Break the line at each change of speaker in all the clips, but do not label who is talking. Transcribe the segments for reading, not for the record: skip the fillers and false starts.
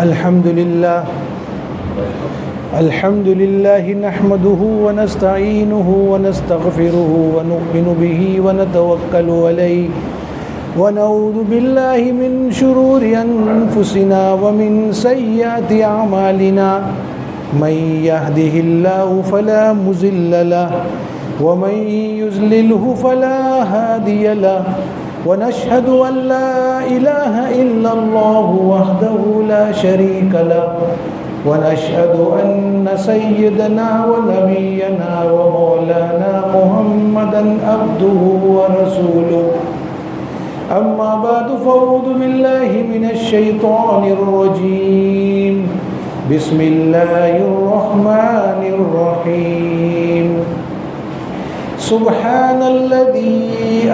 الحمد لله نحمده ونستعينه ونستغفره ونؤمن به ونتوكل عليه ونعوذ بالله من شرور أنفسنا ومن سيئات أعمالنا من يهده الله فلا مضل له ومن يضلله فلا هادي له ونشهد أن لا إله إلا الله وحده لا شريك له ونشهد أن سيدنا ونبينا ومولانا محمدا عبده ورسوله أما بعد فأعوذ بالله من الشيطان الرجيم بسم الله الرحمن الرحيم سبحان الذي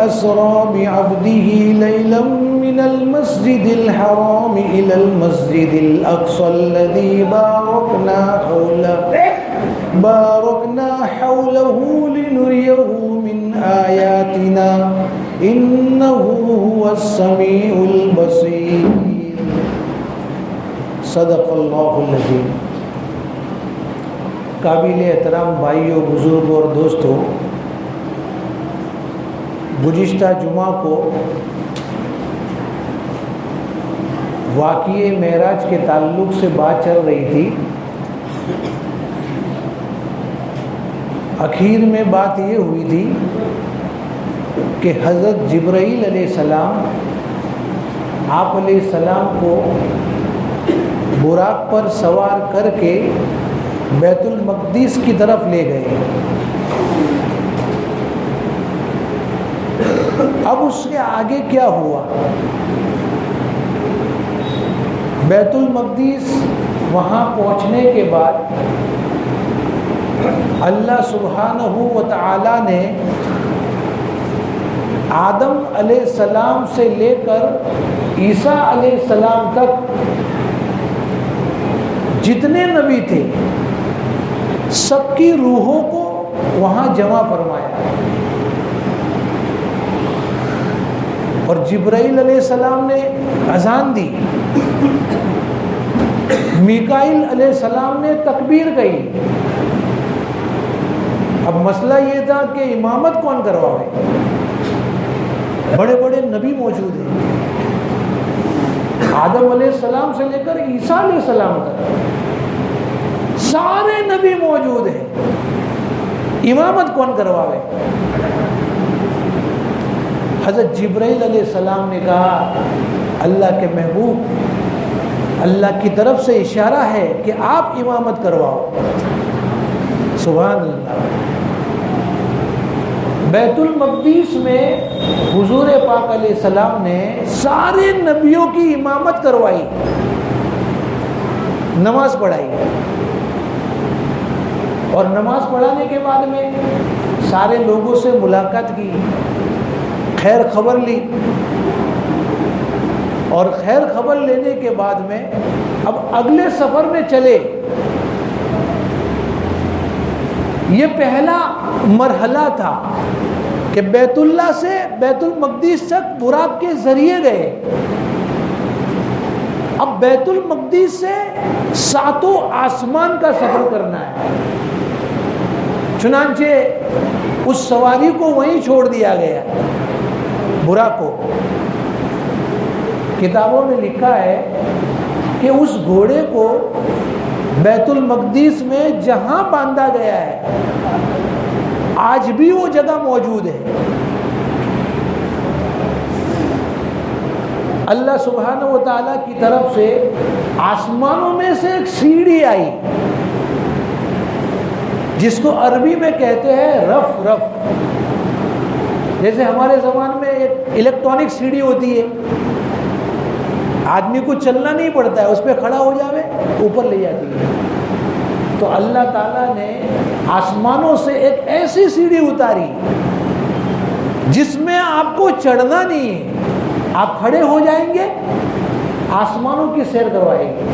أسرى بعبده ليلا من المسجد الحرام إلى المسجد الأقصى الذي باركنا حوله لنريه من آياتنا إنه هو السميع البصير صدق اللہ العظیم۔ قابل احترام بھائیوں، بزرگوں اور دوستوں، گزشتہ جمعہ کو واقعہ معراج کے تعلق سے بات چل رہی تھی۔ اخیر میں بات یہ ہوئی تھی کہ حضرت جبرائیل علیہ السلام آپ علیہ السلام کو براق پر سوار کر کے بیت المقدس کی طرف لے گئے۔ اب اس کے آگے کیا ہوا؟ بیت المقدس وہاں پہنچنے کے بعد اللہ سبحانہ و تعالی نے آدم علیہ السلام سے لے کر عیسیٰ علیہ السلام تک جتنے نبی تھے سب کی روحوں کو وہاں جمع فرمایا، اور جبرائیل علیہ السلام نے اذان دی، میکائیل علیہ السلام نے تکبیر کہی۔ اب مسئلہ یہ تھا کہ امامت کون کرواوے؟ بڑے بڑے نبی موجود ہیں، آدم علیہ السلام سے لے کر عیسیٰ علیہ السلام تک سارے نبی موجود ہیں، امامت کون کرواوے؟ حضرت جبرائیل علیہ السلام نے کہا، اللہ کے محبوب، اللہ کی طرف سے اشارہ ہے کہ آپ امامت کرواؤ۔ سبحان اللہ۔ بیت المقدس میں حضور پاک علیہ السلام نے سارے نبیوں کی امامت کروائی، نماز پڑھائی، اور نماز پڑھانے کے بعد میں سارے لوگوں سے ملاقات کی، خیر خبر لی، اور خیر خبر لینے کے بعد میں اب اگلے سفر میں چلے۔ یہ پہلا مرحلہ تھا کہ بیت اللہ سے بیت المقدس تک براق کے ذریعے گئے۔ اب بیت المقدس سے ساتوں آسمان کا سفر کرنا ہے، چنانچہ اس سواری کو وہیں چھوڑ دیا گیا، براق کو۔ کتابوں میں لکھا ہے کہ اس گھوڑے کو بیت المقدس میں جہاں باندھا گیا ہے آج بھی وہ جگہ موجود ہے۔ اللہ سبحانہ و تعالیٰ کی طرف سے آسمانوں میں سے ایک سیڑھی آئی، جس کو عربی میں کہتے ہیں رف رف۔ جیسے ہمارے زبان میں ایک الیکٹرانک سیڑھی ہوتی ہے، آدمی کو چلنا نہیں پڑتا ہے، اس پہ کھڑا ہو جاوے اوپر لے جاتی ہے۔ تو اللہ تعالیٰ نے آسمانوں سے ایک ایسی سیڑھی اتاری جس میں آپ کو چڑھنا نہیں ہے، آپ کھڑے ہو جائیں گے، آسمانوں کی سیر کروائے گی۔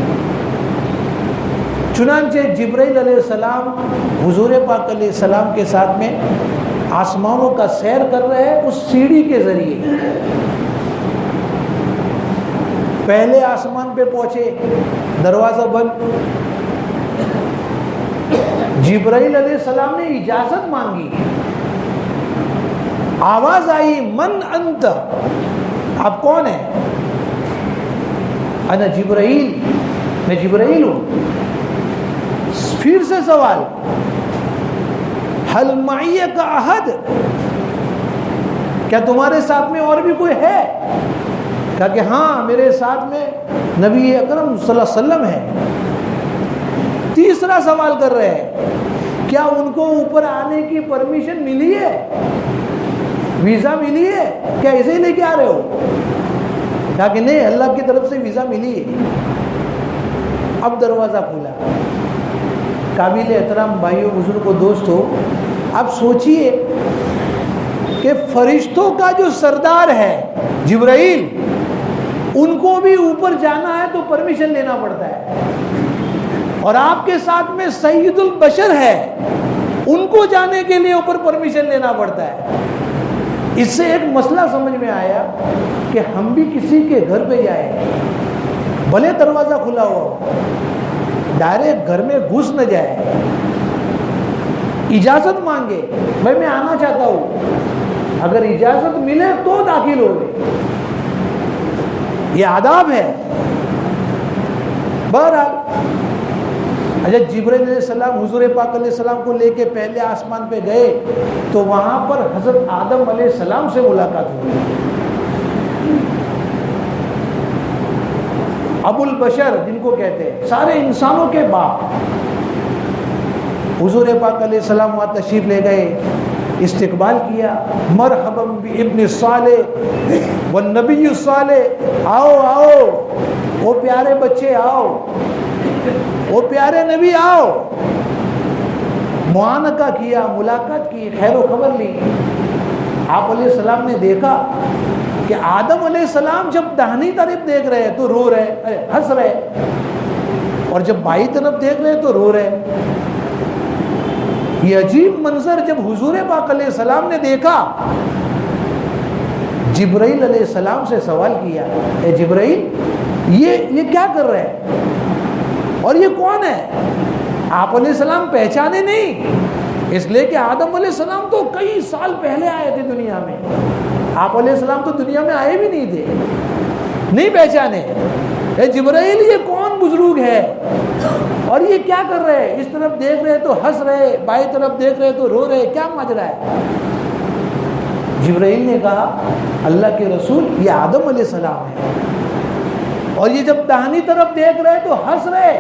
چنانچہ جبرائیل علیہ السلام حضور پاک علیہ السلام کے ساتھ میں آسمانوں کا سیر کر رہے ہیں اس سیڑھی کے ذریعے۔ پہلے آسمان پہ پہنچے، دروازہ بند، جبرائیل علیہ السلام نے اجازت مانگی، آواز آئی من انت، آپ کون ہیں؟ انا جبرائیل، میں جبرائیل ہوں۔ پھر سے سوال، حل معی کا احد، کیا تمہارے ساتھ میں اور بھی کوئی ہے؟ کہا کہ ہاں میرے ساتھ میں نبی اکرم صلی اللہ علیہ وسلم ہے۔ تیسرا سوال کر رہے ہیں، کیا ان کو اوپر آنے کی پرمیشن ملی ہے، ویزا ملی ہے، کیا ایسے ہی لے کے آ رہے ہو؟ کہا کہ نہیں، اللہ کی طرف سے ویزا ملی ہے۔ اب دروازہ کھلا۔ قابل احترام بھائیوں، بزرگوں، دوستوں، اب سوچئے کہ فرشتوں کا جو سردار ہے جبرائیل، ان کو بھی اوپر جانا ہے تو پرمیشن لینا پڑتا ہے، اور آپ کے ساتھ میں سید البشر ہے، ان کو جانے کے لیے اوپر پرمیشن لینا پڑتا ہے۔ اس سے ایک مسئلہ سمجھ میں آیا کہ ہم بھی کسی کے گھر پہ جائیں، بھلے دروازہ کھلا ہوا ہو، ڈائریکٹ گھر میں گھس نہ جائے، اجازت مانگے، بھائی میں آنا چاہتا ہوں، اگر اجازت ملے تو داخل ہوگے، یہ آداب ہے۔ بہرحال حضرت جبرائیل علیہ السلام حضور پاک علیہ السلام کو لے کے پہلے آسمان پہ گئے تو وہاں پر حضرت آدم علیہ السلام سے ملاقات ہوئی۔ ابو البشر جن کو کہتے ہیں، سارے انسانوں کے باپ، حضور پاک علیہ السلام وہاں تشریف لے گئے، استقبال کیا، مرحبا بابن صالح والنبی الصالح، آؤ آؤ وہ پیارے بچے، آؤ وہ پیارے نبی، آؤ۔ معانقہ کیا، ملاقات کی، خیر و خبر لی۔ آپ علیہ السلام نے دیکھا کہ آدم علیہ السلام جب داہنی طرف دیکھ رہے تو رو رہے، ہنس رہے، اور جب بائیں طرف دیکھ رہے تو رو رہے۔ یہ عجیب منظر جب حضور پاک علیہ السلام نے دیکھا، جبرائیل علیہ السلام سے سوال کیا، اے جبرائیل یہ کیا کر رہے ہیں، اور یہ کون ہے؟ آپ علیہ السلام پہچانے نہیں، اس لیے کہ آدم علیہ السلام تو کئی سال پہلے آئے تھے دنیا میں، آپ علیہ السلام تو دنیا میں آئے بھی نہیں تھے، نہیں پہچانے۔ اے جبرائیل یہ کون بزرگ ہے، اور یہ کیا کر رہے ہیں؟ اس طرف دیکھ رہے تو ہنس رہے، بائیں طرف دیکھ رہے تو رو رہے، کیا ماجرا ہے؟ جبرائیل نے کہا، اللہ کے رسول یہ آدم علیہ السلام ہے، اور یہ جب داہنی طرف دیکھ رہے تو ہنس رہے،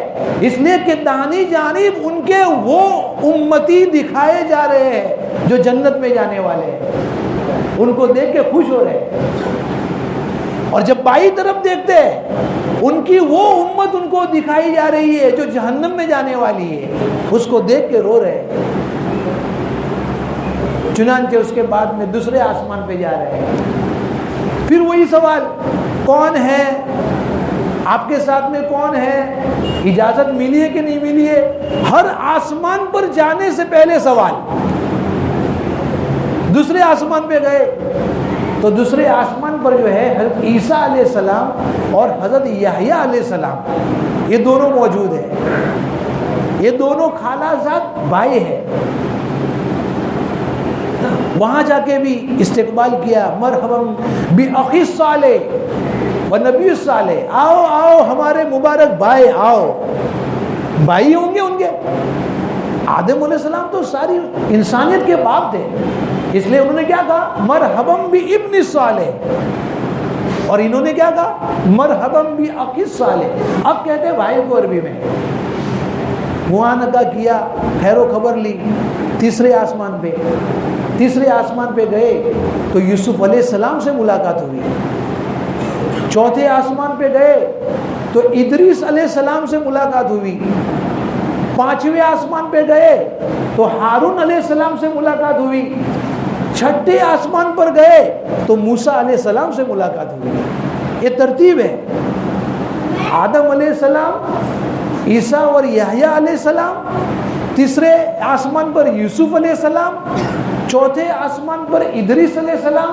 اس لیے کہ داہنی جانب ان کے وہ امتی دکھائے جا رہے ہیں جو جنت میں جانے والے ہیں، ان کو دیکھ کے خوش ہو رہے۔ اور جب بائیں طرف دیکھتے ان کی وہ امت ان کو دکھائی جا رہی ہے جو جہنم میں جانے والی ہے، اس کو دیکھ کے رو رہے۔ چنانچہ اس کے بعد میں دوسرے آسمان پہ جا رہے ہیں، پھر وہی سوال، کون ہے آپ کے ساتھ میں، کون ہے، اجازت ملی ہے کہ نہیں ملی ہے؟ ہر آسمان پر جانے سے پہلے سوال۔ دوسرے آسمان پہ گئے تو دوسرے آسمان پر جو ہے حضرت عیسیٰ علیہ السلام اور حضرت یحییٰ علیہ السلام، یہ دونوں موجود ہیں، یہ دونوں خالہ زاد بھائی ہیں۔ وہاں جا کے بھی استقبال کیا، مرحبا باخی الصالح ونبی الصالح، آؤ آؤ ہمارے مبارک بھائی، آؤ۔ بھائی ہوں گے ان کے، آدم علیہ السلام تو ساری انسانیت کے باپ تھے، اس لیے انہوں نے کیا کہا، مرحبا بابن صالح، اور انہوں نے کیا کہا، مرحبا باخی صالح۔ اب کہتے ہیں بھائی کو عربی میں، معانقہ کیا، خیر و خبر لی۔ تیسرے آسمان پہ گئے تو یوسف علیہ السلام سے ملاقات ہوئی۔ چوتھے آسمان پہ گئے تو ادریس علیہ السلام سے ملاقات ہوئی۔ پانچویں آسمان پہ گئے تو ہارون علیہ السلام سے ملاقات ہوئی۔ چھٹے آسمان پر گئے تو موسیٰ علیہ السلام سے ملاقات ہوئی۔ یہ ترتیب ہے، آدم علیہ السلام، عیسیٰ اور یحییٰ علیہ السلام، تیسرے آسمان پر یوسف علیہ السلام، چوتھے آسمان پر ادریس علیہ السلام،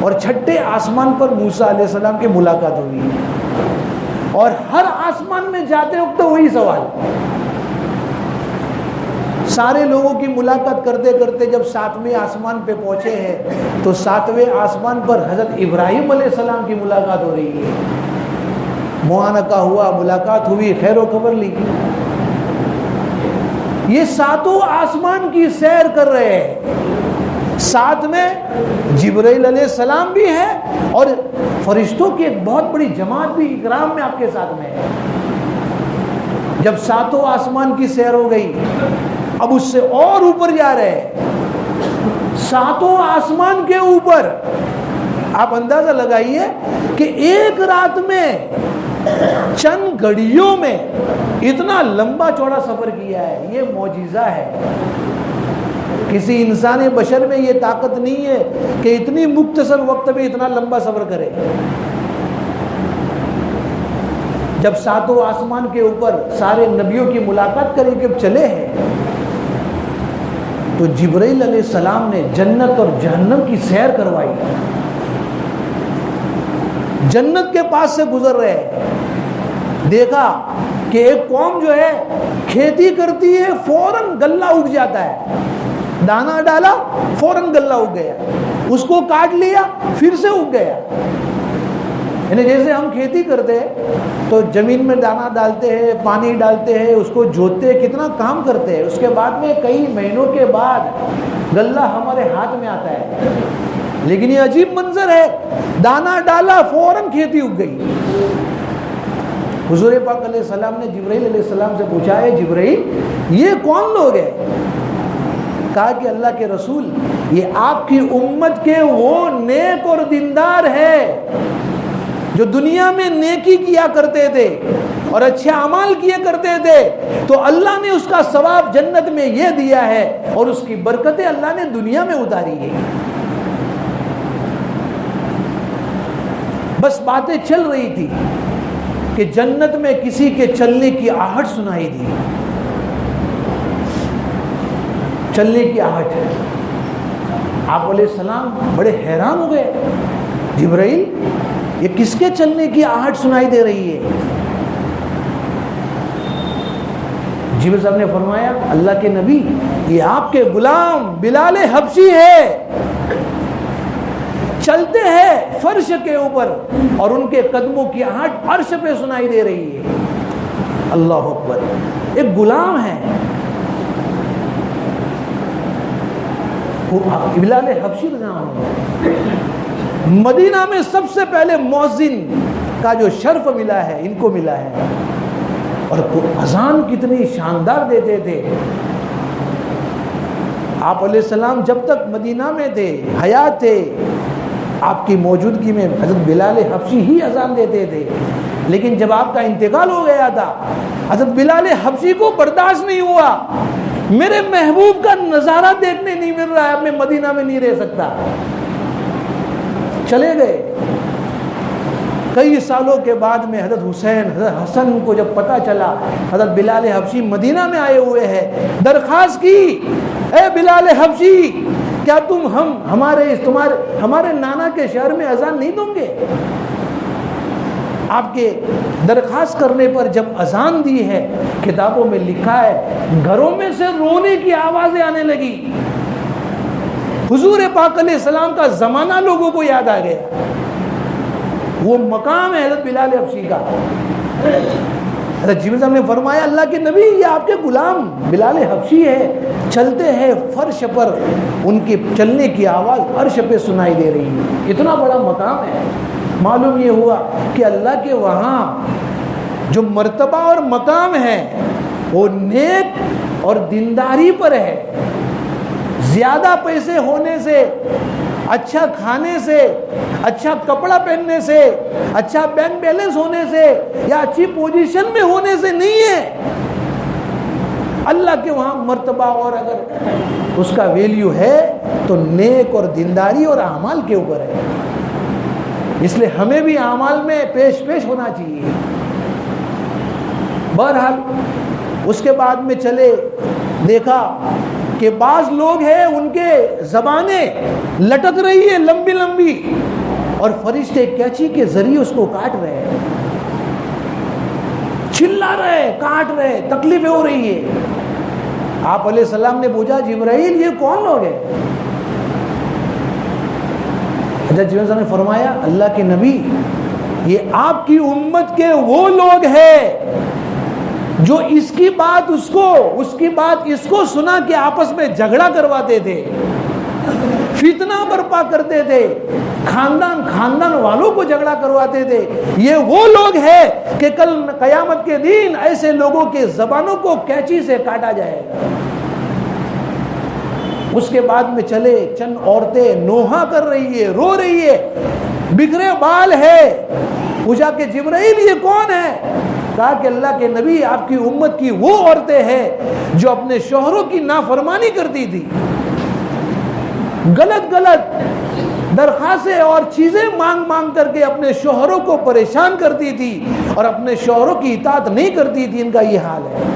اور 6ٹھے آسمان پر موسیٰ علیہ السلام کی ملاقات ہوئی، اور ہر آسمان میں جاتے وقت وہی سوال، سارے لوگوں کی ملاقات کرتے کرتے جب 7ویں آسمان پہ پہنچے ہیں تو 7ویں آسمان پر حضرت ابراہیم علیہ السلام کی ملاقات ہو رہی ہے، معانقہ ہوا، ملاقات ہوئی، خیر و خبر لی، یہ 7 آسمان کی سیر کر رہے ہیں، ساتھ میں جبرائیل علیہ السلام بھی ہے اور فرشتوں کی ایک بہت بڑی جماعت بھی اکرام میں آپ کے ساتھ میں ہے۔ جب 7 آسمان کی سیر ہو گئی، اب اس سے اور اوپر جا رہے ہیں، 7 آسمان کے اوپر آپ اندازہ لگائیے کہ ایک رات میں چند گھڑیوں میں اتنا لمبا چوڑا سفر کیا ہے، یہ معجزہ ہے۔ کسی انسان بشر میں یہ طاقت نہیں ہے کہ اتنی مختصر وقت میں اتنا لمبا سفر کرے۔ جب 7 آسمان کے اوپر سارے نبیوں کی ملاقات کریں کہ چلے ہیں تو جبرائیل علیہ السلام نے جنت اور جہنم کی سیر کروائی، جنت کے پاس سے گزر رہے ہیں، دیکھا کہ ایک قوم جو ہے کھیتی کرتی ہے، فوراً غلہ اگ جاتا ہے، دانا ڈالا فوراً غلہ اگ گیا، اس کو کاٹ لیا پھر سے اگ گیا۔ یعنی جیسے ہم کھیتی کرتے ہیں تو زمین میں دانا ڈالتے ہیں، پانی ڈالتے ہیں، اس کو جوتتے ہیں، کتنا کام کرتے ہیں، اس کے بعد میں کئی مہینوں کے بعد غلہ ہمارے ہاتھ میں آتا ہے، لیکن یہ عجیب منظر ہے، دانا ڈالا فوراً کھیتی اگ گئی۔ حضور پاک علیہ السلام نے جبرائیل علیہ السلام سے پوچھا ہے جبرائیل یہ کون لوگ ہیں؟ کہا کہ اللہ کے رسول یہ آپ کی امت کے وہ نیک اور دیندار ہیں جو دنیا میں نیکی کیا کرتے تھے اور اچھے اعمال کیے کرتے تھے، تو اللہ نے اس کا ثواب جنت میں یہ دیا ہے اور اس کی برکتیں اللہ نے دنیا میں اتاری ہے۔ بس باتیں چل رہی تھی کہ جنت میں کسی کے چلنے کی آہٹ سنائی دی، چلنے کی آہٹ۔ آپ علیہ السلام بڑے حیران ہو گئے، جبرائیل یہ کس کے چلنے کی آہٹ سنائی دے رہی ہے؟ جبرائیل صاحب نے فرمایا اللہ کے نبی یہ آپ کے غلام بلال حبشی ہے، چلتے ہیں فرش کے اوپر اور ان کے قدموں کی آہٹ عرش پہ سنائی دے رہی ہے۔ اللہ اکبر، ایک غلام ہے بلال حبشی رضی اللہ عنہ۔ مدینہ میں سب سے پہلے مؤذن کا جو شرف ملا ہے ان کو ملا ہے، اور اذان کتنی شاندار دیتے تھے۔ آپ علیہ السلام جب تک مدینہ میں تھے، حیات تھے، آپ کی موجودگی میں حضرت بلال حبشی ہی اذان دیتے تھے، لیکن جب آپ کا انتقال ہو گیا تھا حضرت بلال حبشی کو برداشت نہیں ہوا، میرے محبوب کا نظارہ دیکھنے نہیں مل رہا ہے، اب میں مدینہ میں نہیں رہ سکتا، چلے گئے۔ کئی سالوں کے بعد میں حضرت حسین حضرت حسن کو جب پتہ چلا حضرت بلال حبشی مدینہ میں آئے ہوئے ہیں، درخواست کی اے بلال حبشی کیا تم ہمارے نانا کے شہر میں اذان نہیں دوں گے؟ آپ کے درخواست کرنے پر جب اذان دی ہے، کتابوں میں لکھا ہے گھروں میں سے رونے کی آوازیں آنے لگی۔ حضور پاک علیہ السلام کا زمانہ لوگوں کو یاد آ گیا، وہ مقام ہے حضرت بلال حبشی کا۔ حضرت جبرائیل صاحب نے فرمایا اللہ کے نبی یہ آپ کے غلام بلال حبشی ہے، چلتے ہیں فرش پر، ان کے چلنے کی آواز عرش پہ سنائی دے رہی ہے۔ اتنا بڑا مقام ہے۔ معلوم یہ ہوا کہ اللہ کے وہاں جو مرتبہ اور مقام ہے وہ نیک اور دینداری پر ہے۔ زیادہ پیسے ہونے سے، اچھا کھانے سے، اچھا کپڑا پہننے سے، اچھا بینک بیلنس ہونے سے یا اچھی پوزیشن میں ہونے سے نہیں ہے۔ اللہ کے وہاں مرتبہ اور اگر اس کا ویلیو ہے تو نیک اور دینداری اور اعمال کے اوپر ہے۔ اس لیے ہمیں بھی اعمال میں پیش ہونا چاہیے۔ بہرحال اس کے بعد میں چلے دیکھا کہ بعض لوگ ہیں ان کے زبانیں لٹک رہی ہے لمبی لمبی، اور فرشتے کینچی کے ذریعے اس کو کاٹ رہے ہیں، چلا رہے، کاٹ رہے، تکلیفیں ہو رہی ہے۔ آپ علیہ السلام نے پوچھا جبرائیل یہ کون لوگ ہیں؟ حضرت جبرائیل نے فرمایا اللہ کے نبی یہ آپ کی امت کے وہ لوگ ہیں جو اس کی بات اس کو، اس کی بات اس کو سنا کہ آپس میں جھگڑا کرواتے تھے، فتنہ برپا کرتے تھے، خاندان والوں کو جھگڑا کرواتے تھے۔ یہ وہ لوگ ہیں کہ کل قیامت کے دن ایسے لوگوں کے زبانوں کو کینچی سے کاٹا جائے گا۔ اس کے بعد میں چلے، چند عورتیں نوحہ کر رہی ہے، رو رہی ہے، بکھرے بال ہے۔ پوچھا کہ جبرائیل یہ کون ہے؟ کہا کہ اللہ کے نبی آپ کی امت کی وہ عورتیں ہیں جو اپنے شوہروں کی نافرمانی کرتی تھی، غلط درخواستیں اور چیزیں مانگ کر کے اپنے شوہروں کو پریشان کرتی تھی اور اپنے شوہروں کی اطاعت نہیں کرتی تھی، ان کا یہ حال ہے۔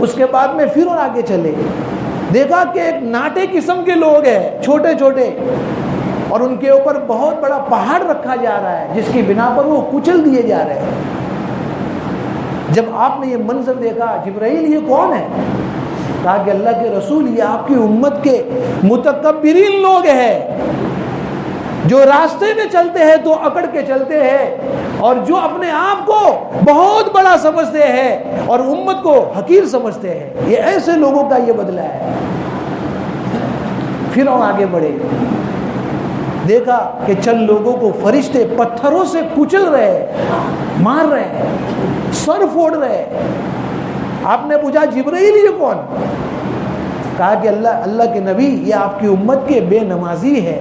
اس کے بعد میں پھر اور آگے چلے، دیکھا کہ ایک ناٹے قسم کے لوگ ہیں، چھوٹے چھوٹے، اور ان کے اوپر بہت بڑا پہاڑ رکھا جا رہا ہے جس کی بنا پر وہ کچل دیے جا رہے ہیں۔ جب آپ نے یہ منظر دیکھا جبرائیل یہ کون ہے؟ کہا کہ اللہ کے رسول یہ آپ کی امت کے متکبرین لوگ ہیں جو راستے میں چلتے ہیں تو اکڑ کے چلتے ہیں اور جو اپنے آپ کو بہت بڑا سمجھتے ہیں اور امت کو حقیر سمجھتے ہیں، یہ ایسے لوگوں کا یہ بدلہ ہے۔ پھر اور آگے بڑھے، دیکھا کہ چند لوگوں کو فرشتے پتھروں سے کچل رہے، مار رہے، سر پھوڑ رہے۔ آپ نے پوچھا جبرائیل یہ کون؟ کہا کہ اللہ کے نبی یہ آپ کی امت کے بے نمازی ہے،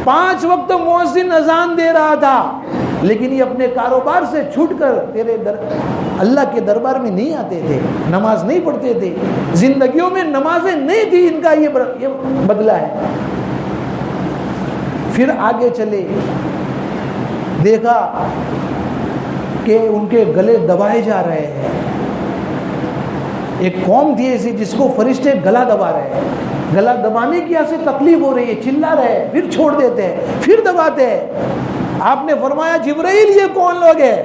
5 وقت مؤذن اذان دے رہا تھا لیکن یہ اپنے کاروبار سے چھوٹ کر اللہ کے دربار میں نہیں آتے تھے، نماز نہیں پڑھتے تھے، زندگیوں میں نمازیں نہیں تھی، ان کا یہ بدلہ ہے۔ پھر آگے چلے، دیکھا کہ ان کے گلے دبائے جا رہے ہیں۔ ایک قوم تھی ایسی جس کو فرشتے گلا دبا رہے ہیں، گلا دبانے کی ایسی تکلیف ہو رہی ہے، چلا رہے ہیں، پھر چھوڑ دیتے ہیں، پھر دباتے ہیں۔ آپ نے فرمایا جبرائیل یہ کون لوگ ہیں؟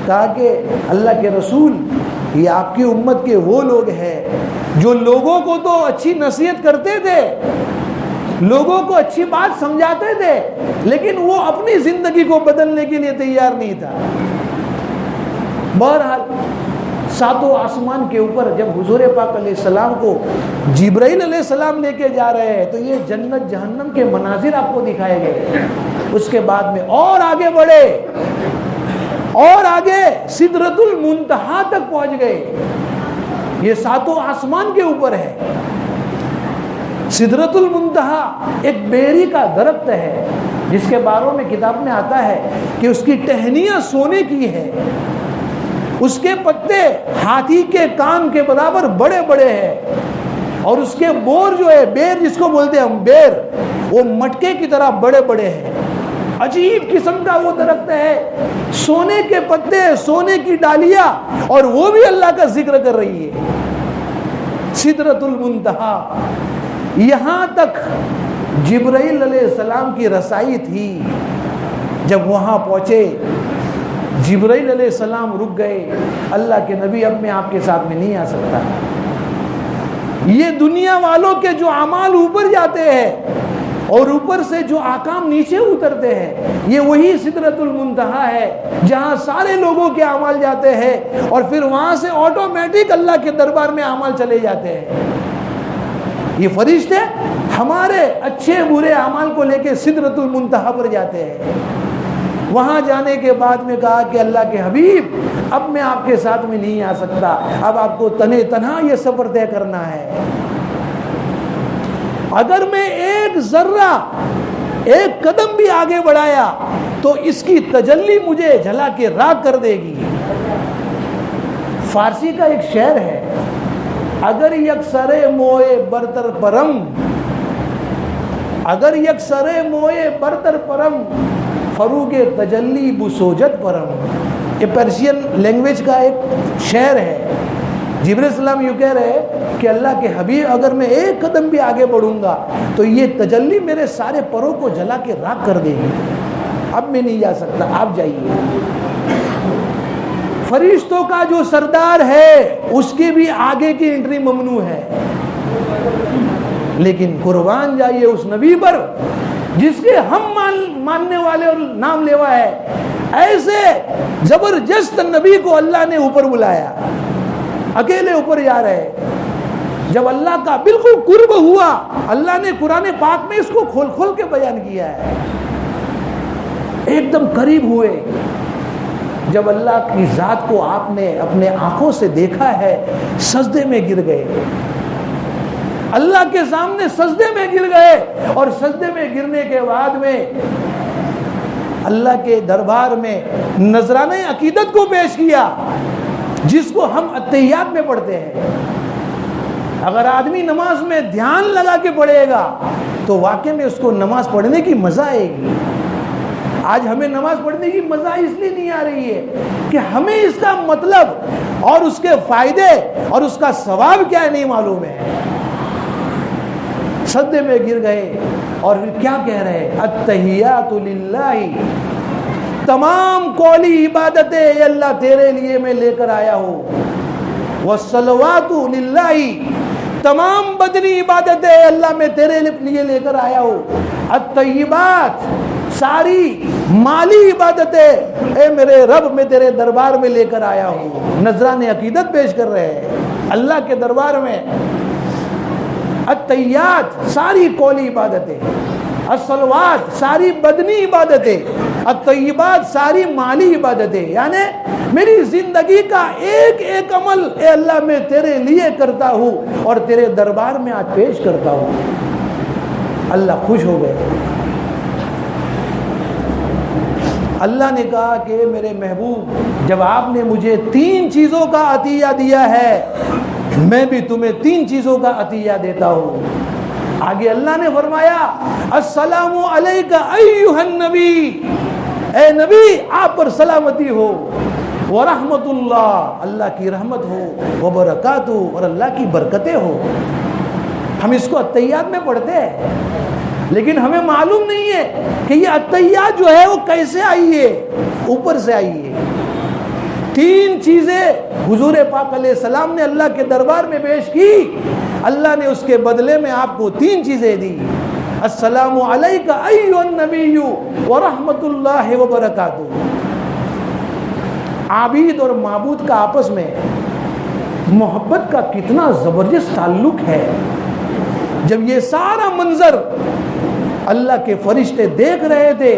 کہا کہ اللہ کے رسول یہ آپ کی امت کے وہ لوگ ہیں جو لوگوں کو تو اچھی نصیحت کرتے تھے، لوگوں کو اچھی بات سمجھاتے تھے، لیکن وہ اپنی زندگی کو بدلنے کے لیے تیار نہیں تھا۔ بہرحال 7 آسمان کے اوپر جب حضور پاک علیہ السلام کو جبرائیل علیہ السلام لے کے جا رہے ہیں تو یہ جنت جہنم کے مناظر آپ کو دکھائے گئے۔ اس کے بعد میں اور آگے بڑھے، اور آگے سدرۃ المنتہا تک پہنچ گئے۔ یہ 7 آسمان کے اوپر ہے۔ سدرۃ المنتہا ایک بیری کا درخت ہے جس کے بارے میں کتاب میں آتا ہے کہ اس کی ٹہنیاں سونے کی ہے، اس کے پتے ہاتھی کے کان کے برابر بڑے بڑے ہیں، اور اس کے بور جو ہے، بیر جس کو بولتے ہیں ہم، بیر، وہ مٹکے کی طرح بڑے بڑے ہیں۔ عجیب قسم کا وہ درخت ہے، سونے کے پتے، سونے کی ڈالیاں، اور وہ بھی اللہ کا ذکر کر رہی ہے۔ سدرۃ المنتہا، یہاں تک جبرائیل علیہ السلام کی رسائی تھی۔ جب وہاں پہنچے جبرائیل علیہ السلام رک گئے، اللہ کے نبی اب میں آپ کے ساتھ میں نہیں آ سکتا۔ یہ دنیا والوں کے جو اعمال اوپر جاتے ہیں اور اوپر سے جو احکام نیچے اترتے ہیں، یہ وہی سدرۃ المنتہا ہے جہاں سارے لوگوں کے اعمال جاتے ہیں اور پھر وہاں سے آٹومیٹک اللہ کے دربار میں اعمال چلے جاتے ہیں۔ یہ فرشتے ہمارے اچھے برے اعمال کو لے کے سدرۃ المنتہا پر جاتے ہیں۔ وہاں جانے کے بعد میں کہا کہ اللہ کے حبیب اب میں آپ کے ساتھ میں نہیں آ سکتا، اب آپ کو تنہا یہ سفر طے کرنا ہے۔ اگر میں ایک ذرہ، ایک قدم بھی آگے بڑھایا تو اس کی تجلی مجھے جلا کے راکھ کر دے گی۔ فارسی کا ایک شعر ہے، اگر یکسرے موئے برتر پرم، اگر یکسرے موئے برتر پرم، فروغ تجلی بسوجت پرم۔ یہ پرشین لینگویج کا ایک شعر ہے. جبرائیل السلام یوں کہہ رہے ہیں کہ اللہ کے حبیب اگر میں ایک قدم بھی آگے بڑھوں گا تو یہ تجلی میرے سارے پروں کو جلا کے راکھ کر دے گی. اب میں نہیں جا سکتا, آپ جائیے. فرشتوں کا جو سردار ہے اس کی بھی آگے کی انٹری ممنوع ہے, لیکن قربان جائیے اس نبی پر جس کے ہم ماننے والے اور نام لیوا ہے. ایسے زبردست نبی کو اللہ نے اوپر بلایا, اکیلے اوپر جا رہے. جب اللہ کا بالکل قرب ہوا, اللہ نے قرآن پاک میں اس کو کھول کھول کے بیان کیا ہے. ایک دم قریب ہوئے. جب اللہ کی ذات کو آپ نے اپنے آنکھوں سے دیکھا ہے, سجدے میں گر گئے. اللہ کے سامنے سجدے میں گر گئے, اور سجدے میں گرنے کے بعد میں اللہ کے دربار میں نذرانہ عقیدت کو پیش کیا, جس کو ہم اتحیات میں پڑھتے ہیں. اگر آدمی نماز میں دھیان لگا کے پڑھے گا تو واقعی میں اس کو نماز پڑھنے کی مزہ آئے گی. آج ہمیں نماز پڑھنے کی مزہ اس لیے نہیں آ رہی ہے کہ ہمیں اس کا مطلب اور اس کے فائدے اور اس کا ثواب کیا ہے نہیں معلوم ہے. سجدے میں گر گئے اور پھر کیا کہہ رہے, التحیات للہ, تمام قولی عبادتیں اے اللہ تیرے لیے میں لے کر آیا ہوں. والصلوات للہ, تمام بدنی عبادتیں اے اللہ میں تیرے لیے لے کر آیا ہوں. الطیبات, ساری مالی عبادتیں اے میرے رب میں تیرے دربار میں لے کر آیا ہوں. نذرانہ عقیدت پیش کر رہے ہیں اللہ کے دربار میں. الطیات, ساری قولی عبادتیں. الصلوات, ساری بدنی عبادتیں. الطیبات, ساری مالی عبادتیں. یعنی میری زندگی کا ایک ایک عمل اے اللہ میں تیرے لیے کرتا ہوں اور تیرے دربار میں آج پیش کرتا ہوں. اللہ خوش ہو گئے. اللہ نے کہا کہ میرے محبوب, جب آپ نے مجھے 3 چیزوں کا عطیہ دیا ہے, میں بھی تمہیں 3 چیزوں کا عطیہ دیتا ہوں. آگے اللہ نے فرمایا, السلام علیک ایھا النبی, اے نبی آپ پر سلامتی ہو. ورحمت اللہ, اللہ کی رحمت ہو. وبرکاتہ, اور اللہ کی برکتیں ہو. ہم اس کو عطیات میں پڑھتے ہیں, لیکن ہمیں معلوم نہیں ہے کہ یہ عطیات جو ہے وہ کیسے آئی ہے, اوپر سے آئی ہے. 3 چیزیں حضور پاک علیہ السلام نے اللہ کے دربار میں پیش کی. اللہ نے اس کے بدلے میں آپ کو 3 چیزیں دی. السلام علیک ایھا النبی ورحمت اللہ وبرکاتہ. عابد اور معبود کا آپس میں محبت کا کتنا زبردست تعلق ہے. جب یہ سارا منظر اللہ کے فرشتے دیکھ رہے تھے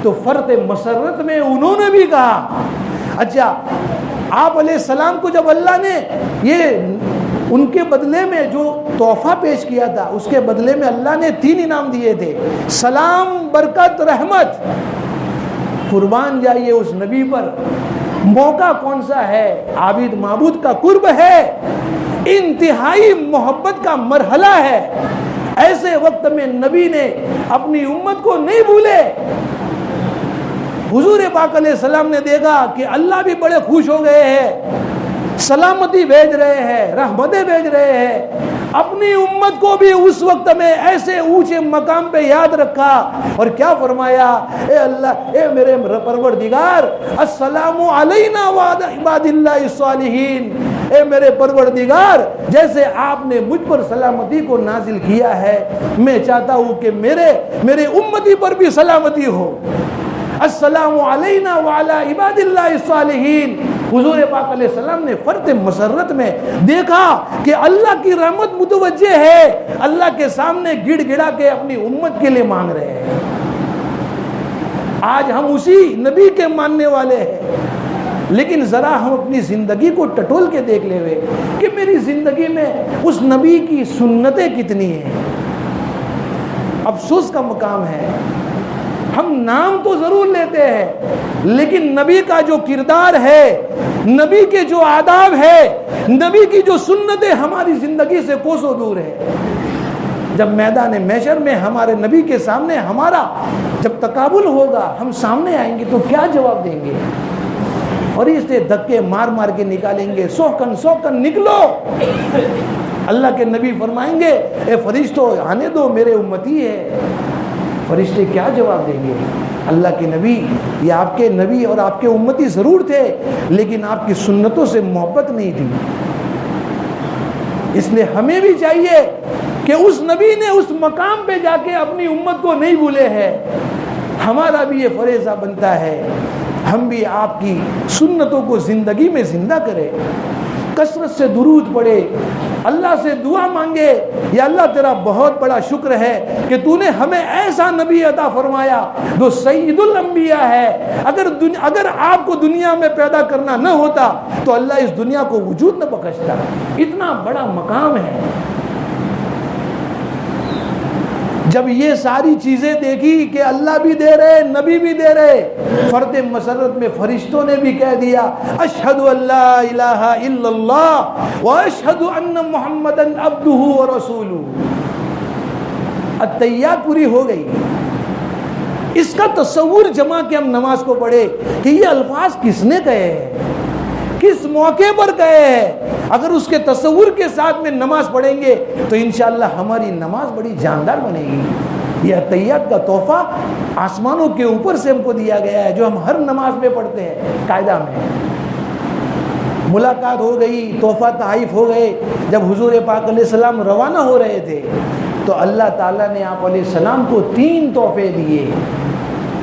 تو فرط مسرت میں انہوں نے بھی کہا, اچھا آپ علیہ السلام کو جب اللہ نے یہ ان کے بدلے میں جو تحفہ پیش کیا تھا اس کے بدلے میں اللہ نے 3 انعام دیے تھے, سلام, برکت, رحمت. قربان جائیے اس نبی پر. موقع کون سا ہے, عابد معبود کا قرب ہے, انتہائی محبت کا مرحلہ ہے. ایسے وقت میں نبی نے اپنی امت کو نہیں بھولے. حضور پاک علیہ السلام نے دیکھا کہ اللہ بھی بڑے خوش ہو گئے ہیں, سلامتی بھیج رہے ہیں, رحمتیں بھیج رہے ہیں. اپنی امت کو بھی اس وقت میں ایسے اونچے مقام پہ یاد رکھا اور کیا فرمایا, اے اللہ, اے میرے پروردگار, السلام علینا وعلی عباد اللہ الصالحین. اے میرے پروردگار, جیسے آپ نے مجھ پر سلامتی کو نازل کیا ہے, میں چاہتا ہوں کہ میرے امتی پر بھی سلامتی ہو. السلام علینا وعلی عباد اللہ الصالحین. حضور پاک علیہ السلام نے فرط مسرت میں دیکھا کہ اللہ کی رحمت متوجہ ہے, اللہ کے سامنے گڑ گڑا کے اپنی امت کے لیے مانگ رہے ہیں. آج ہم اسی نبی کے ماننے والے ہیں, لیکن ذرا ہم اپنی زندگی کو ٹٹول کے دیکھ لے ہوئے کہ میری زندگی میں اس نبی کی سنتیں کتنی ہیں. افسوس کا مقام ہے, ہم نام تو ضرور لیتے ہیں لیکن نبی کا جو کردار ہے, نبی کے جو آداب ہے, نبی کی جو سنتیں ہماری زندگی سے کوسوں دور ہے. جب میدان محشر میں ہمارے نبی کے سامنے ہمارا جب تقابل ہوگا, ہم سامنے آئیں گے تو کیا جواب دیں گے؟ فرشتے دھکے مار مار کے نکالیں گے، سوکن سوکن نکلو۔ اللہ کے نبی فرمائیں گے اے فرشتوں آنے دو، میرے امتی ہے۔ فرشتے کیا جواب دیں گے؟ اللہ کے نبی، یہ آپ کے نبی اور آپ کے امتی ضرور تھے، لیکن آپ کی سنتوں سے محبت نہیں تھی۔ اس لیے ہمیں بھی چاہیے کہ اس نبی نے اس مقام پہ جا کے اپنی امت کو نہیں بھولے ہیں، ہمارا بھی یہ فریضہ بنتا ہے ہم بھی آپ کی سنتوں کو زندگی میں زندہ کریں، کثرت سے درود پڑھے، اللہ سے دعا مانگے، یا اللہ تیرا بہت بڑا شکر ہے کہ تو نے ہمیں ایسا نبی عطا فرمایا جو سید الانبیاء ہے۔ اگر آپ کو دنیا میں پیدا کرنا نہ ہوتا تو اللہ اس دنیا کو وجود نہ بخشتا۔ اتنا بڑا مقام ہے۔ جب یہ ساری چیزیں دیکھی کہ اللہ بھی دے رہے، نبی بھی دے رہے، فرد مسرت میں فرشتوں نے بھی کہہ دیا اشہد ان لا الہ الا اللہ واشہد ان محمدًا عبدہ ورسولہ، التحیات پوری ہو گئی۔ اس کا تصور جما کے ہم نماز کو پڑھے کہ یہ الفاظ کس نے کہے ہیں، کس موقع پر کہے ہیں۔ اگر اس کے تصور کے ساتھ میں نماز پڑھیں گے تو انشاءاللہ ہماری نماز بڑی جاندار بنے گی۔ یہ عطیات کا تحفہ آسمانوں کے اوپر سے ہم کو دیا گیا ہے، جو ہم ہر نماز میں پڑھتے ہیں قاعدہ میں۔ ملاقات ہو گئی، تحفہ تحائف ہو گئے۔ جب حضور پاک علیہ السلام روانہ ہو رہے تھے تو اللہ تعالیٰ نے آپ علیہ السلام کو 3 تحفے دیے۔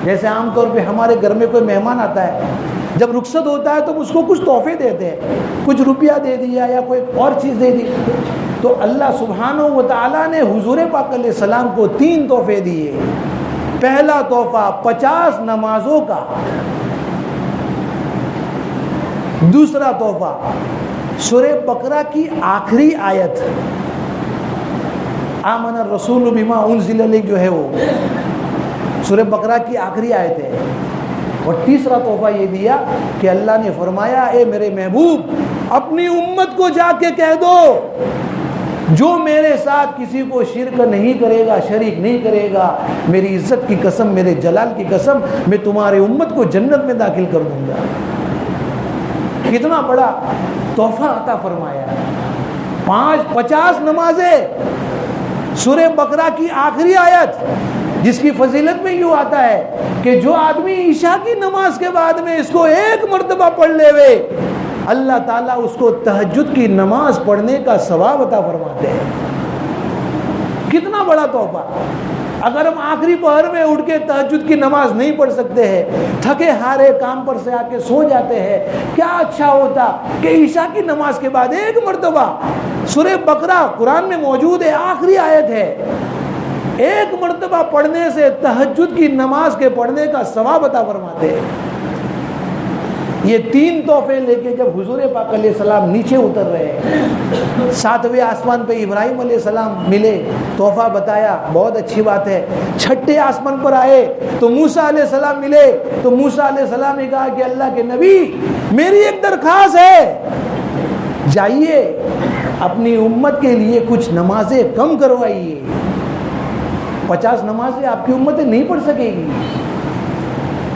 جیسے عام طور پہ ہمارے گھر میں کوئی مہمان آتا ہے، جب رخصت ہوتا ہے تو اس کو کچھ تحفے دیتے ہیں، کچھ روپیہ دے دیا یا کوئی اور چیز دے دی۔ تو اللہ سبحانہ و تعالیٰ نے حضور پاک علیہ السلام کو 3 تحفے دیے۔ پہلا تحفہ 50 نمازوں کا، دوسرا تحفہ سورہ بقرہ کی آخری آیت آمن الرسول بما انزل الیہ، جو ہے وہ سورہ بقرہ کی آخری آیت ہے۔ اور تیسرا تحفہ یہ دیا کہ اللہ نے فرمایا اے میرے محبوب اپنی امت کو جا کے کہہ دو جو میرے ساتھ کسی کو شرک نہیں کرے گا، شریک نہیں کرے گا، میری عزت کی قسم، میرے جلال کی قسم، میں تمہاری امت کو جنت میں داخل کر دوں گا۔ کتنا بڑا تحفہ عطا فرمایا۔ 50 نمازیں، سورہ بقرہ کی آخری آیت، جس کی فضیلت میں یوں آتا ہے کہ جو آدمی عشاء کی نماز کے بعد میں اس کو 1 مرتبہ پڑھ لے وے، اللہ تعالیٰ اس کو تہجد کی نماز پڑھنے کا ثواب عطا فرماتے ہیں۔ کتنا بڑا تحفہ۔ اگر ہم آخری پہر میں اٹھ کے تہجد کی نماز نہیں پڑھ سکتے ہیں، تھکے ہارے کام پر سے آ کے سو جاتے ہیں، کیا اچھا ہوتا کہ عشاء کی نماز کے بعد 1 مرتبہ سورہ بقرہ قرآن میں موجود ہے، آخری آیت ہے، 1 مرتبہ پڑھنے سے تہجد کی نماز کے پڑھنے کا ثواب عطا فرماتے ہیں۔ یہ 3 تحفے لے کے جب حضور پاک علیہ السلام نیچے اتر رہے، 7ویں آسمان پہ ابراہیم علیہ السلام ملے، تحفہ بتایا، بہت اچھی بات ہے۔ 6ٹھے آسمان پر آئے تو موسیٰ علیہ السلام ملے، تو موسیٰ علیہ السلام نے کہا کہ اللہ کے نبی میری ایک درخواست ہے، جائیے اپنی امت کے لیے کچھ نمازیں کم کروائیے، 50 نمازیں آپ کی امتیں نہیں پڑھ سکے گی۔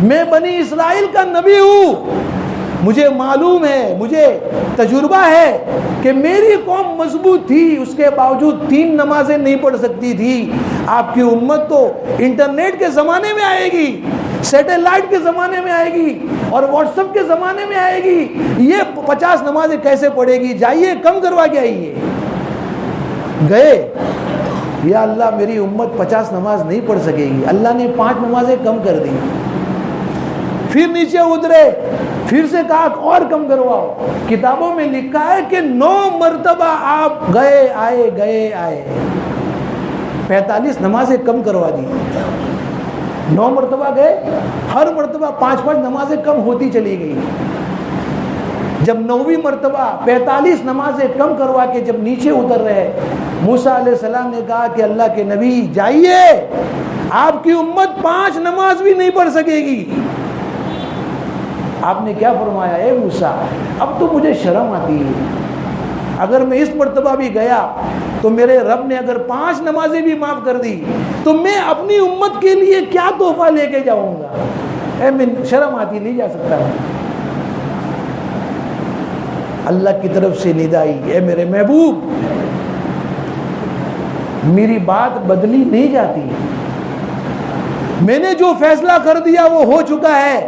میں بنی اسرائیل کا نبی ہوں، مجھے معلوم ہے، مجھے تجربہ ہے کہ میری قوم مضبوط تھی، اس کے باوجود 3 نمازیں نہیں پڑھ سکتی تھی۔ آپ کی امت تو انٹرنیٹ کے زمانے میں آئے گی، سیٹلائٹ کے زمانے میں آئے گی اور واٹس ایپ کے زمانے میں آئے گی، یہ 50 نمازیں کیسے پڑھے گی؟ جائیے کم کروا کے آئیے۔ گئے، یا اللہ میری امت 50 نماز نہیں پڑھ سکے گی، اللہ نے 5 نمازیں کم کر دی۔ پھر نیچے اترے، پھر سے کہا اور کم کرواؤ۔ کتابوں میں لکھا ہے کہ 9 مرتبہ آپ گئے آئے، 45 نمازیں کم کروا دی۔ 9 مرتبہ گئے، ہر مرتبہ 5 نمازیں کم ہوتی چلی گئی۔ جب 9ویں مرتبہ 45 نمازیں کم کروا کے جب نیچے اتر رہے، موسیٰ علیہ السلام نے کہا کہ اللہ کے نبی جائیے، آپ کی امت 5 نماز بھی نہیں پڑھ سکے گی۔ آپ نے کیا فرمایا؟ اے موسیٰ اب تو مجھے شرم آتی ہے، اگر میں اس مرتبہ بھی گیا تو میرے رب نے اگر 5 نمازیں بھی معاف کر دی تو میں اپنی امت کے لیے کیا تحفہ لے کے جاؤں گا؟ اے میں شرم آتی، نہیں جا سکتا۔ اللہ کی طرف سے ندائی، اے میرے محبوب میری بات بدلی نہیں جاتی، میں نے جو فیصلہ کر دیا وہ ہو چکا ہے،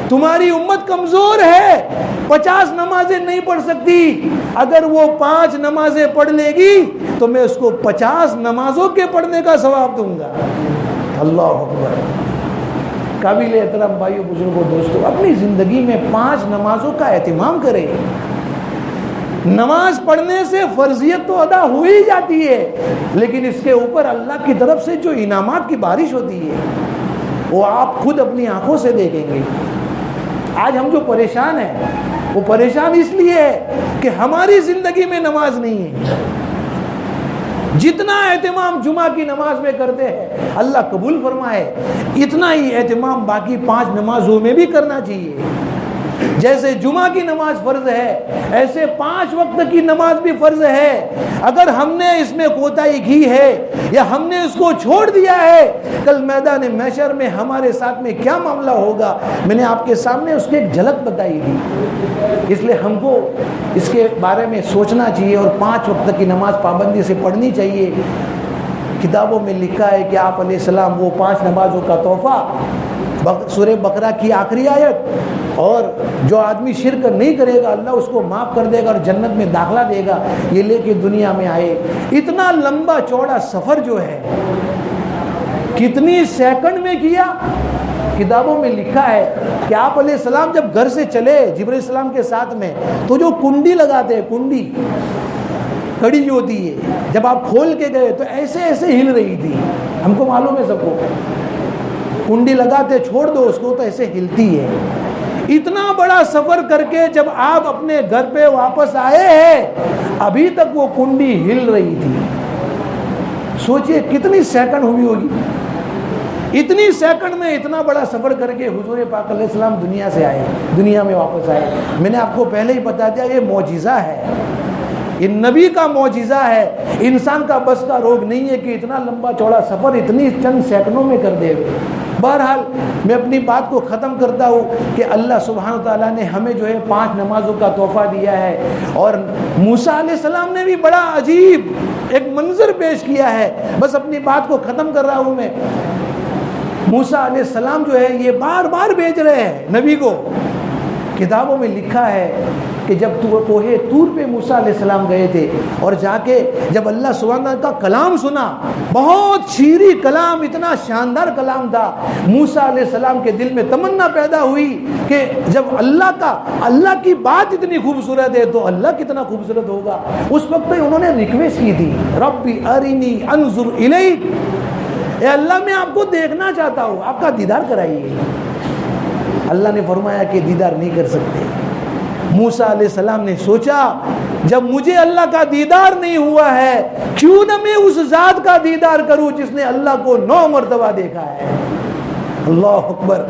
تمہاری امت کمزور ہے، 50 نمازیں نہیں پڑھ سکتی، اگر وہ 5 نمازیں پڑھ لے گی تو میں اس کو 50 نمازوں کے پڑھنے کا ثواب دوں گا۔ اللہ اکبر۔ قابل احترام بھائیو، بزرگوں، دوستو، اپنی زندگی میں 5 نمازوں کا اہتمام کریں۔ نماز پڑھنے سے فرضیت تو ادا ہو ہی جاتی ہے، لیکن اس کے اوپر اللہ کی طرف سے جو انعامات کی بارش ہوتی ہے وہ آپ خود اپنی آنکھوں سے دیکھیں گے۔ آج ہم جو پریشان ہیں وہ پریشان اس لیے ہے کہ ہماری زندگی میں نماز نہیں ہے۔ جتنا اہتمام جمعہ کی نماز میں کرتے ہیں اللہ قبول فرمائے، اتنا ہی اہتمام باقی 5 نمازوں میں بھی کرنا چاہیے۔ جیسے جمعہ کی نماز فرض ہے، ایسے 5 وقت کی نماز بھی فرض ہے۔ اگر ہم نے اس میں کوتاہی کی ہے یا ہم نے اس کو چھوڑ دیا ہے، کل میدان محشر میں ہمارے ساتھ میں کیا معاملہ ہوگا، میں نے آپ کے سامنے اس کی ایک جھلک بتائی تھی۔ اس لیے ہم کو اس کے بارے میں سوچنا چاہیے اور 5 وقت کی نماز پابندی سے پڑھنی چاہیے۔ کتابوں میں لکھا ہے کہ آپ علیہ السلام وہ 5 نمازوں کا تحفہ، سورہ بقرہ کی آخری آیت، اور جو آدمی شرک نہیں کرے گا اللہ اس کو معاف کر دے گا اور جنت میں داخلہ دے گا، یہ لے کے دنیا میں آئے۔ اتنا لمبا چوڑا سفر جو ہے کتنی سیکنڈ میں کیا؟ کتابوں میں لکھا ہے کہ آپ علیہ السلام جب گھر سے چلے جبرائیل السلام کے ساتھ میں، تو جو کنڈی لگاتے ہیں، کنڈی کڑی جو ہوتی ہے، جب آپ کھول کے گئے تو ایسے ایسے ہل رہی تھی۔ ہم کو معلوم ہے، سب کو کنڈی لگاتے چھوڑ دو اس کو تو ایسے ہلتی ہے۔ اتنا بڑا سفر کر کے جب آپ اپنے گھر پہ واپس آئے ہیں ابھی تک وہ کنڈی ہل رہی تھی۔ سوچئے کتنی سیکنڈ ہوئی ہوگی۔ اتنی سیکنڈ میں اتنا بڑا سفر کر کے حضور پاک علیہ السلام دنیا سے آئے، دنیا میں واپس آئے۔ میں نے آپ کو پہلے ہی بتا دیا یہ معجزہ ہے، یہ نبی کا معجزہ ہے۔ انسان کا بس کا روگ نہیں ہے کہ اتنا لمبا چوڑا سفر اتنی چند سیکنڈوں میں کر دے۔ بہرحال میں اپنی بات کو ختم کرتا ہوں کہ اللہ سبحانہ وتعالیٰ نے ہمیں جو ہے 5 نمازوں کا تحفہ دیا ہے، اور موسیٰ علیہ السلام نے بھی بڑا عجیب ایک منظر پیش کیا ہے۔ بس اپنی بات کو ختم کر رہا ہوں میں۔ موسیٰ علیہ السلام جو ہے یہ بار بار بھیج رہے ہیں نبی کو۔ کتابوں میں لکھا ہے کہ جب کوہ طور پہ موسیٰ علیہ السلام گئے تھے اور جا کے جب اللہ سبحانہ کا کلام سنا، بہت شیریں کلام، اتنا شاندار کلام تھا، موسیٰ علیہ السلام کے دل میں تمنا پیدا ہوئی کہ جب اللہ کی بات اتنی خوبصورت ہے تو اللہ کتنا خوبصورت ہوگا۔ اس وقت انہوں نے ریکویسٹ کی تھی، ربی ارینی انظر الیک، اے اللہ میں آپ کو دیکھنا چاہتا ہوں، آپ کا دیدار کرائیے۔ اللہ نے فرمایا کہ دیدار نہیں کر سکتے۔ موسیٰ علیہ السلام نے سوچا جب مجھے اللہ کا دیدار نہیں ہوا ہے، کیوں نہ میں اس ذات کا دیدار کروں جس نے اللہ کو 9 مرتبہ دیکھا ہے۔ اللہ اکبر۔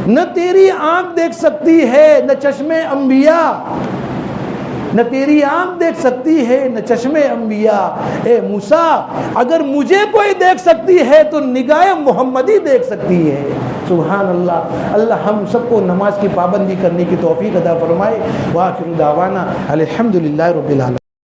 نہ تیری آنکھ دیکھ سکتی ہے نہ چشم انبیاء، نہ تیری آنکھ دیکھ سکتی ہے نہ چشم انبیاء۔ اے موسیٰ اگر مجھے کوئی دیکھ سکتی ہے تو نگاہ محمدی دیکھ سکتی ہے۔ سبحان اللہ۔ اللہ ہم سب کو نماز کی پابندی کرنے کی توفیق عطا فرمائے۔ وآخر دعوانا الحمدللہ رب العالمین۔